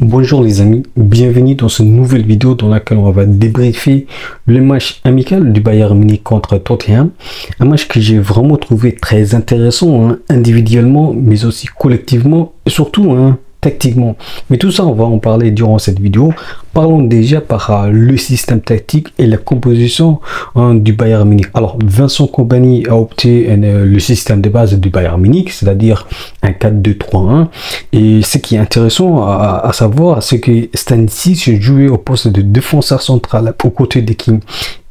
Bonjour les amis, bienvenue dans cette nouvelle vidéo dans laquelle on va débriefer le match amical du Bayern Munich contre Tottenham. Un match que j'ai vraiment trouvé très intéressant, individuellement, mais aussi collectivement et surtout tactiquement. Mais tout ça, on va en parler durant cette vidéo. Parlons déjà par le système tactique et la composition du Bayern Munich. Alors, Vincent Kompany a opté le système de base du Bayern Munich, c'est-à-dire un 4-2-3-1. Et ce qui est intéressant à savoir, c'est que Stanisic jouait au poste de défenseur central aux côtés de Kim.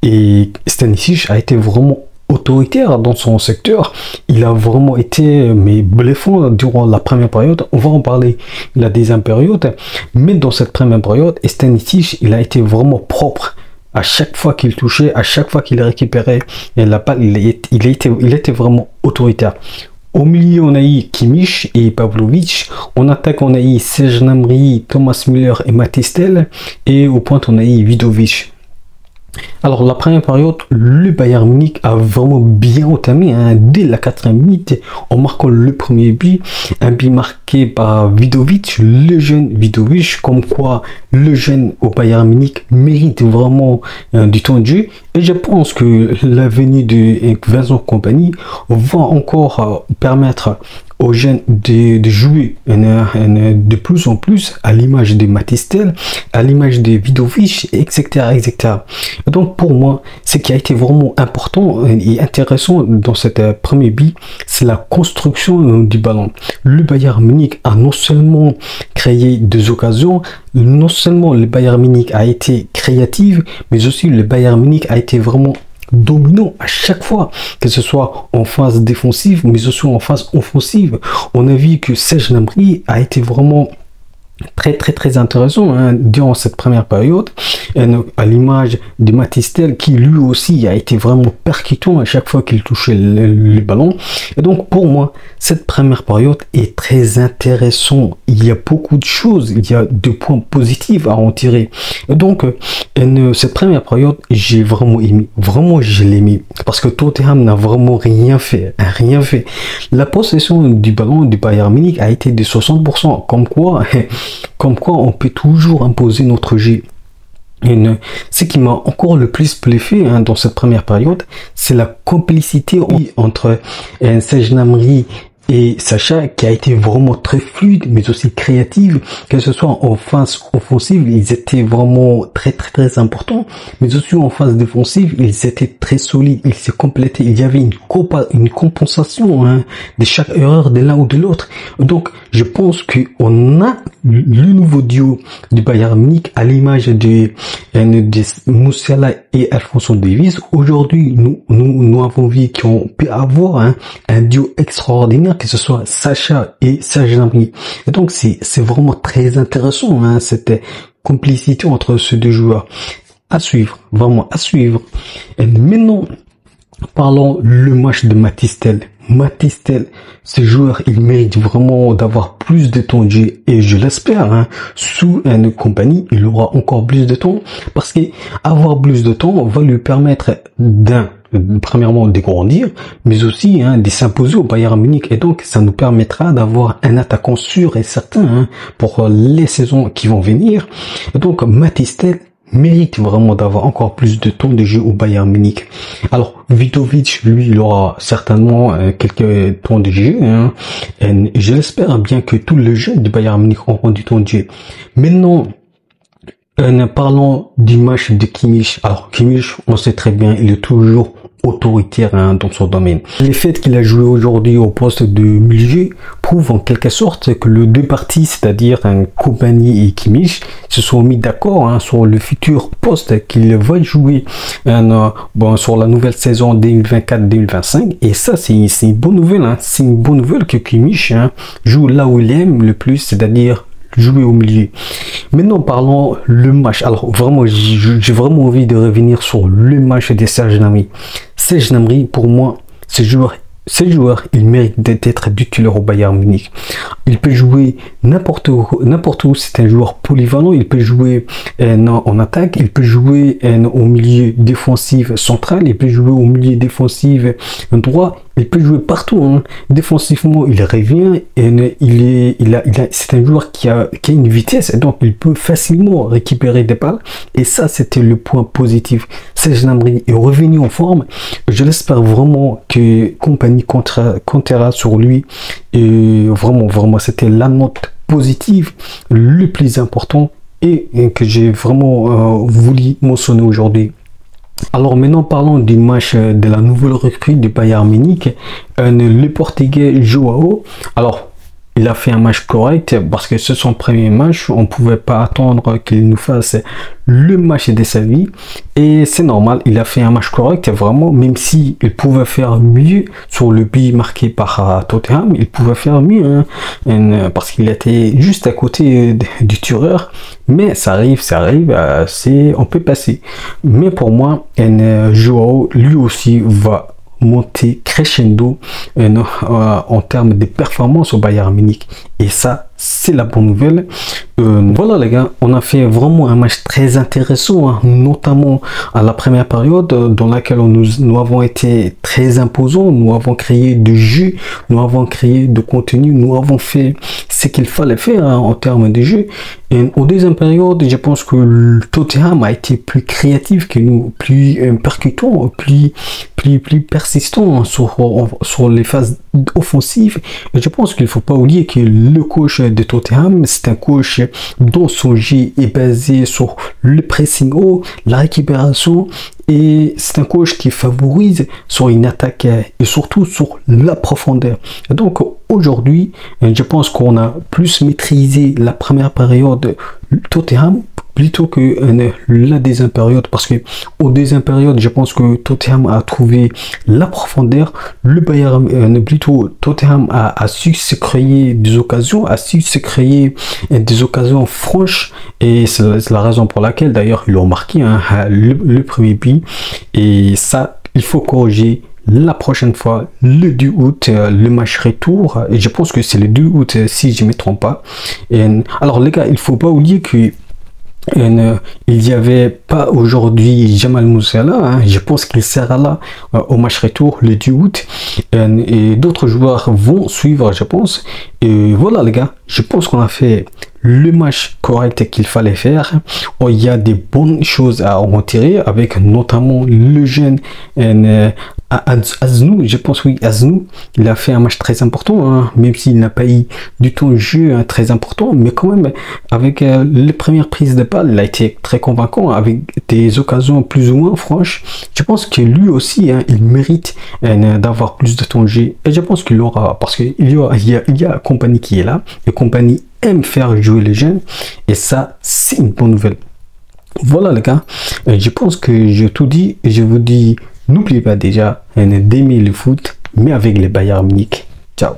Et Stanisic a été vraiment autoritaire dans son secteur. Il a vraiment été bluffant durant la première période. On va en parler la deuxième période, mais dans cette première période, Stanisic, il a été vraiment propre. À chaque fois qu'il touchait, à chaque fois qu'il récupérait la balle, il était vraiment autoritaire. Au milieu, on a eu Kimmich et Pavlovic. En attaque, on a eu Serge Gnabry, Thomas Müller et Mathys Tel. Et au point, on a eu Vidovic. Alors la première période, le Bayern Munich a vraiment bien entamé dès la 4e minute en marquant le premier but, un but marqué par Vidovic, le jeune Vidovic, comme quoi le jeune au Bayern Munich mérite vraiment du temps de jeu. Et je pense que la venue de Vincent Kompany va encore permettre aux jeunes de jouer de plus en plus à l'image de Mathys Tel, à l'image de Vidovic, etc., etc. Donc pour moi, ce qui a été vraiment important et intéressant dans cette premier but, c'est la construction du ballon. Le Bayern Munich a non seulement créé des occasions, non seulement le Bayern Munich a été créatif, mais aussi le Bayern Munich a été vraiment dominant à chaque fois, que ce soit en phase défensive mais aussi en phase offensive. On a vu que Serge Gnabry a été vraiment très intéressant durant cette première période, à l'image de Mathys Tel qui lui aussi a été vraiment percutant à chaque fois qu'il touchait le ballon. Et donc pour moi, cette première période est très intéressante. Il y a beaucoup de choses, il y a des points positifs à en tirer. Et donc cette première période, j'ai vraiment aimé, vraiment je l'ai aimé, parce que Tottenham n'a vraiment rien fait. La possession du ballon du Bayern Munich a été de 60%, comme quoi on peut toujours imposer notre jeu. Ce qui m'a encore le plus bluffé dans cette première période, c'est la complicité entre Serge Gnabry et Sacha, qui a été vraiment très fluide mais aussi créative, que ce soit en phase offensive, ils étaient vraiment très importants, mais aussi en phase défensive, ils étaient très solides, ils se complétaient, il y avait une compensation de chaque erreur de l'un ou de l'autre. Donc je pense que on a le nouveau duo du Bayern Munich à l'image de Musiala et Alphonso Davies. Aujourd'hui, nous avons vu qu'on peut avoir un duo extraordinaire, que ce soit Sacha et Serge Gnabry. Et donc c'est vraiment très intéressant cette complicité entre ces deux joueurs. À suivre, vraiment à suivre. Et maintenant, parlons le match de Mathys Tel. Mathys Tel, ce joueur, il mérite vraiment d'avoir plus de temps de jeu, et je l'espère, sous une compagnie, il aura encore plus de temps, parce que avoir plus de temps va lui permettre premièrement de grandir, mais aussi de s'imposer au Bayern Munich, et donc ça nous permettra d'avoir un attaquant sûr et certain pour les saisons qui vont venir. Et donc Mathys Tel mérite vraiment d'avoir encore plus de temps de jeu au Bayern Munich. Alors Vidovic, lui, il aura certainement quelques temps de jeu, et je l'espère bien que tous les jeunes du Bayern Munich auront du temps de jeu. Maintenant, parlons du match de Kimmich. Alors Kimmich, on sait très bien, il est toujours autoritaire dans son domaine. Le fait qu'il a joué aujourd'hui au poste de milieu prouve en quelque sorte que les deux parties, c'est-à-dire Kompany et Kimmich, se sont mis d'accord sur le futur poste qu'il va jouer sur la nouvelle saison 2024-2025. Et ça, c'est une bonne nouvelle. C'est une bonne nouvelle que Kimmich joue là où il aime le plus, c'est-à-dire jouer au milieu. Maintenant, parlons le match. Alors vraiment, j'ai vraiment envie de revenir sur le match de Serge Gnabry. Serge Gnabry, pour moi, ce joueur, il mérite d'être être titulaire au Bayern Munich. Il peut jouer n'importe où. C'est un joueur polyvalent. Il peut jouer en attaque, il peut jouer au milieu défensif central, il peut jouer au milieu défensif droit, il peut jouer partout. Hein. Défensivement, il revient et c'est un joueur qui a une vitesse et donc il peut facilement récupérer des balles. Et ça, c'était le point positif. Serge Gnabry est revenu en forme. Je l'espère vraiment que Compagnie comptera sur lui. Et vraiment, c'était la note positive le plus important et que j'ai vraiment voulu mentionner aujourd'hui. Alors maintenant parlons du match de la nouvelle recrue du Bayern Munich, le Portugais Joao. Alors il a fait un match correct parce que c'est son premier match. On ne pouvait pas attendre qu'il nous fasse le match de sa vie. Et c'est normal, il a fait un match correct vraiment, même si il pouvait faire mieux sur le but marqué par Tottenham. Il pouvait faire mieux parce qu'il était juste à côté du tireur. Mais ça arrive, on peut passer. Mais pour moi, Joao, lui aussi, va monter crescendo en termes de performance au Bayern Munich. Et ça, c'est la bonne nouvelle. Voilà les gars, on a fait vraiment un match très intéressant, hein, notamment à la première période dans laquelle nous avons été très imposants, nous avons créé de jeu, nous avons créé de contenu, nous avons fait ce qu'il fallait faire hein, en termes de jeu. Et en deuxième période, je pense que le Tottenham a été plus créatif que nous, plus percutant, plus persistant sur les phases offensives. Et je pense qu'il ne faut pas oublier que le coach de Tottenham, c'est un coach dont son jeu est basé sur le pressing haut, la récupération, et c'est un coach qui favorise sur une attaque et surtout sur la profondeur. Et donc aujourd'hui, je pense qu'on a plus maîtrisé la première période Tottenham plutôt que la deuxième période, parce que au deuxième période, je pense que Tottenham a trouvé la profondeur. Le Bayern, plutôt Tottenham a su se créer des occasions, des occasions franches, et c'est la raison pour laquelle d'ailleurs ils ont marqué hein, le premier but. Et ça, il faut corriger la prochaine fois, le 2 août, le match retour, et je pense que c'est le 2 août si je ne me trompe pas. Alors les gars, il faut pas oublier que il n'y avait pas aujourd'hui Jamal Musiala, hein. Je pense qu'il sera là au match retour le 2 août et d'autres joueurs vont suivre, je pense. Et voilà les gars, je pense qu'on a fait le match correct qu'il fallait faire. Oh, il y a des bonnes choses à en retirer, avec notamment le jeune Aznou, je pense, oui, Aznou, il a fait un match très important, hein, même s'il n'a pas eu du temps de jeu hein, très important, mais quand même, avec les premières prises de balle, il a été très convaincant, avec des occasions plus ou moins franches. Je pense que lui aussi, hein, il mérite d'avoir plus de temps de jeu, et je pense qu'il l'aura, parce qu'il y a Compagnie qui est là, et Compagnie aime faire jouer les jeunes, et ça, c'est une bonne nouvelle. Voilà les gars, je pense que j'ai tout dit, et je vous dis, n'oubliez pas déjà d'aimer le foot, mais avec les Bayern Munich. Ciao.